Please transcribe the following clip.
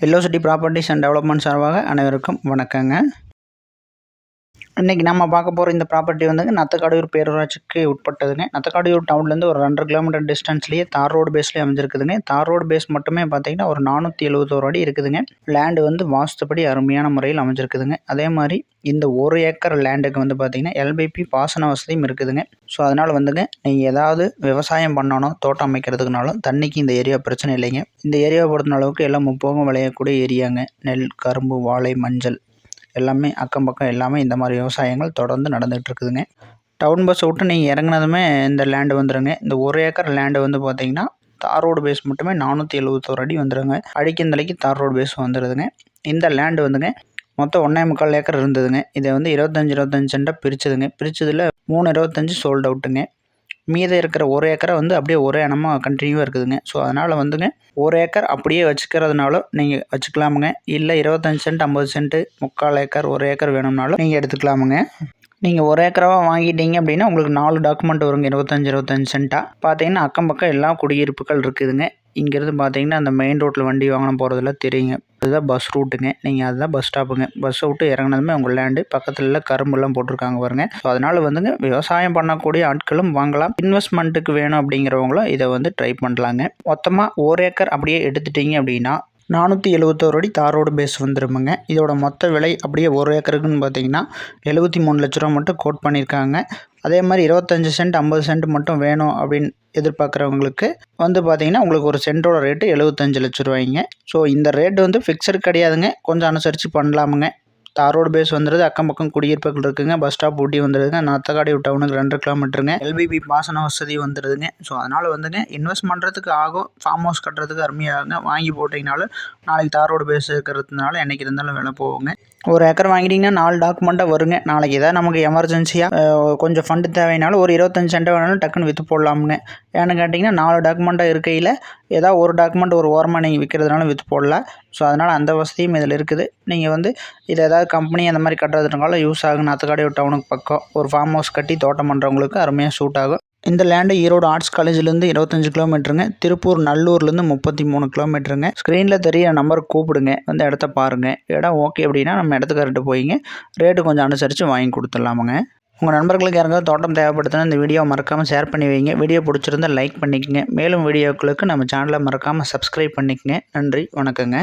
வெல்லோசிட்டி properties and development சார்பாக அனைவருக்கும் வணக்கங்க. இன்றைக்கி நம்ம பார்க்க போகிற இந்த ப்ராப்பர்ட்டி வந்துங்க நத்தக்காடையூர் பேரூராட்சிக்கு உட்பட்டதுங்க. நத்தக்காடையூர் டவுன்லேருந்து ஒரு 2.5 கிலோமீட்டர் டிஸ்டன்ஸ்லேயே தார் ரோடு பேஸ்லேயே அமைஞ்சிருக்குதுங்க. தார் ரோடு பேஸ் மட்டுமே பார்த்திங்கன்னா ஒரு 471 அடி இருக்குதுங்க. லேண்டு வந்து வாஸ்துப்படி அருமையான முறையில் அமைஞ்சிருக்குதுங்க. அதே மாதிரி இந்த 1 ஏக்கர் லேண்டுக்கு வந்து பார்த்திங்கன்னா எல்பிபி பாசன வசதியும் இருக்குதுங்க. ஸோ அதனால் வந்துங்க நீங்கள் ஏதாவது விவசாயம் பண்ணணும், தோட்டம் அமைக்கிறதுக்குனாலும் தண்ணிக்கு இந்த ஏரியா பிரச்சனை இல்லைங்க. இந்த ஏரியாவை பொறுத்த அளவுக்கு எல்லாம் முப்போகம் விளையக்கூடிய ஏரியாங்க. நெல், கரும்பு, வாழை, மஞ்சள் எல்லாமே அக்கம் பக்கம் எல்லாமே இந்த மாதிரி விவசாயங்கள் தொடர்ந்து நடந்துகிட்டு இருக்குதுங்க. டவுன் பஸ் விட்டு நீங்கள் இறங்குனதுமே இந்த லேண்டு வந்துடுங்க. இந்த 1 ஏக்கர் லேண்டு வந்து பார்த்திங்கன்னா தார் ரோடு பேஸ் மட்டுமே 471 அடி வந்துடுங்க. அடிக்கந்தலைக்கு தார் ரோடு பேஸ் வந்துடுதுங்க. இந்த லேண்டு வந்துங்க மொத்தம் 1.25 ஏக்கர் இருந்ததுங்க. இதை வந்து 25 சென்டாக பிரிச்சதுங்க. பிரிச்சதில் 3.25 சோல்ட் அவுட்டுங்க. மீதம் இருக்கிற 1 ஏக்கரை வந்து அப்படியே ஒரே இனமாக கண்டினியூவாக இருக்குதுங்க. ஸோ அதனால் வந்துங்க 1 ஏக்கர் அப்படியே வச்சுக்கிறதுனாலும் நீங்கள் வச்சுக்கலாமுங்க. இல்லை 25 சென்ட், 50 சென்ட்டு, 3/4 ஏக்கர், 1 ஏக்கர் வேணும்னாலும் நீங்கள் எடுத்துக்கலாமுங்க. நீங்கள் 1 ஏக்கராவாக வாங்கிட்டீங்க அப்படின்னா உங்களுக்கு 4 டாக்குமெண்ட் வருங்க. 25 சென்ட்டாக பார்த்தீங்கன்னா அக்கம் பக்கம் எல்லா குடியிருப்புகள் இருக்குதுங்க. இங்கேருந்து பார்த்தீங்கன்னா அந்த மெயின் ரோட்டில் வண்டி வாகனம் போகிறதெல்லாம் தெரியுங்க. அதுதான் பஸ் ரூட்டுங்க. நீங்கள் அதுதான் பஸ் ஸ்டாப்புங்க. பஸ்ஸை விட்டு இறங்கினதுமே உங்கள் லேண்டு பக்கத்தில் கரும்புலாம் போட்டிருக்காங்க பாருங்க. ஸோ அதனால் வந்துங்க விவசாயம் பண்ணக்கூடிய ஆட்களும் வாங்கலாம். இன்வெஸ்ட்மெண்ட்டுக்கு வேணும் அப்படிங்கிறவங்களும் இதை வந்து ட்ரை பண்ணலாங்க. மொத்தமாக 1 ஏக்கர் அப்படியே எடுத்துட்டீங்க அப்படின்னா 471 அடி தார் ரோடு பேஸ் வந்துருமுங்க. இதோட மொத்த விலை அப்படியே 1 ஏக்கருக்குன்னு பார்த்தீங்கன்னா 73 லட்ச ரூபா மட்டும் கோட் பண்ணியிருக்காங்க. அதே மாதிரி 25 சென்ட், 50 சென்ட் மட்டும் வேணும் அப்படின்னு எதிர்பார்க்குறவங்களுக்கு வந்து பார்த்தீங்கன்னா உங்களுக்கு ஒரு சென்ட்டோட ரேட்டு 75 லட்ச ரூபாய்ங்க. ஸோ இந்த ரேட்டு வந்து ஃபிக்ஸடு கிடையாதுங்க. கொஞ்சம் அனுசரித்து பண்ணலாமுங்க. தார் ரோடு பேஸ் வந்துடுது. அக்கம் பக்கம் குடியிருப்புகள் இருக்குங்க. பஸ் ஸ்டாப் ஊட்டி வந்துடுதுங்க. நத்தக்காடையூர் டவுனுக்கு 2 கிலோமீட்டருங்க. எல்பிபி பாசன வசதி வந்துடுதுங்க. ஸோ அதனால் வந்துங்க இன்வெஸ்ட் பண்ணுறதுக்கு ஆகும். ஃபார்ம் ஹவுஸ் கட்டுறதுக்கு அருமையாகுங்க. வாங்கி போட்டிங்கனாலும் நாளைக்கு தார் ரோடு பேஸ் இருக்கிறதுனால என்றைக்கு இருந்தாலும் விலை போகுங்க. 1 ஏக்கர் வாங்கிட்டிங்கன்னா 4 டாக்குமெண்ட்டாக வருங்க. நாளைக்கு ஏதாவது நமக்கு எமர்ஜென்சியாக கொஞ்சம் ஃபண்டு தேவைனாலும் ஒரு 25 சென்ட் வேணாலும் டக்குன்னு விற்று போடலாமுங்க. ஏன்னு கேட்டிங்கன்னா 4 டாக்குமெண்ட்டாக இருக்கையில் ஏதாவது ஒரு டாக்குமெண்ட் ஒரு ஓரமாக நீங்கள் விற்கிறதுனாலும் விற்று போடலாம். ஸோ அதனால் அந்த வசதியும் இதில் இருக்குது. நீங்கள் வந்து இதை ஏதாவது கம்பெனி அந்த மாதிரி கட்டுறதுனால யூஸ் ஆகும். நத்தக்காடையூர் டவுனுக்கு பக்கம் ஒரு ஃபார்ம் ஹவுஸ் கட்டி தோட்டம் பண்ணுறவங்களுக்கு அருமையாக சூட் ஆகும். இந்த லேண்டு ஈரோடு ஆர்ட்ஸ் காலேஜ்லேருந்து 25 கிலோமீட்டருங்க. திருப்பூர் நல்லூர்லேருந்து 33 கிலோமீட்டருங்க. ஸ்க்ரீனில் தெரிய நம்பருக்கு கூப்பிடுங்க. வந்து இடத்த பாருங்கள். இடம் ஓகே அப்படின்னா நம்ம இடத்துக்கார்ட்ட போயிங்க ரேட்டு கொஞ்சம் அனுசரித்து வாங்கி கொடுத்துடலாமுங்க. உங்கள் நண்பர்களுக்கு யாருக்காவது தோட்டம் தேவைப்படுதுன்னா இந்த வீடியோ மறக்காமல் ஷேர் பண்ணி வைங்க. வீடியோ பிடிச்சிருந்தால் லைக் பண்ணிக்கங்க. மேலும் வீடியோக்களுக்கு நம்ம சேனலை மறக்காமல் சப்ஸ்கிரைப் பண்ணிக்கங்க. நன்றி, வணக்கங்க.